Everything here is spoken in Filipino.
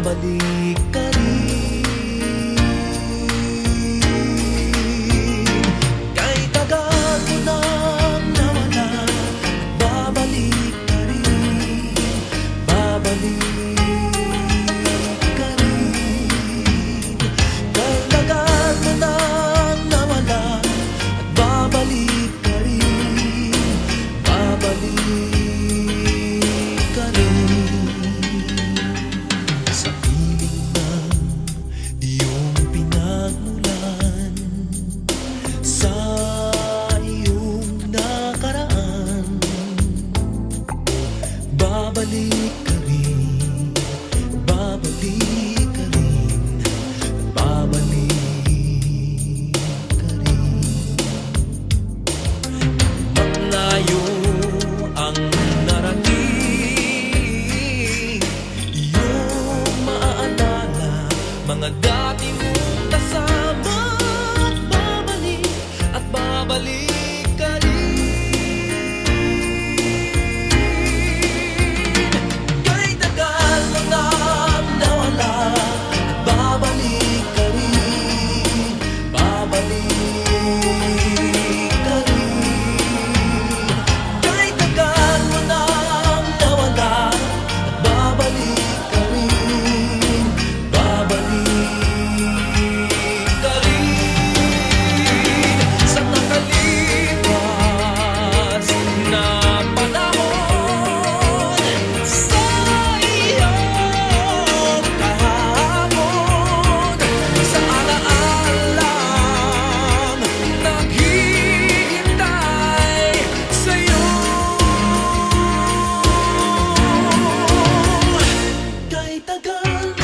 babalik ka rin. Kay tagal mo nang nawala, babalik ka rin, babalik ka rin. Kay tagal mo nang nawala, babalik ka rin, babalik ka rin. Sa piling ng iyong pinagmulan, sa iyong nakaraan, babalik ka rin, babalik ka rin, babalik ka rin. Malayo ang narating, iyong maaalala mga dati mong kasama, at babalik ka rin. Kay tagal mo nang nawala, at babalik ka rin, babalik ka rin. Kay tagal mo nang nawala, at babalik ka rin, babalik ka rin. Sa nakalipas na panahon, sa iyong kahapon, sa alaalang naghihintay sa'yo. Kay tagal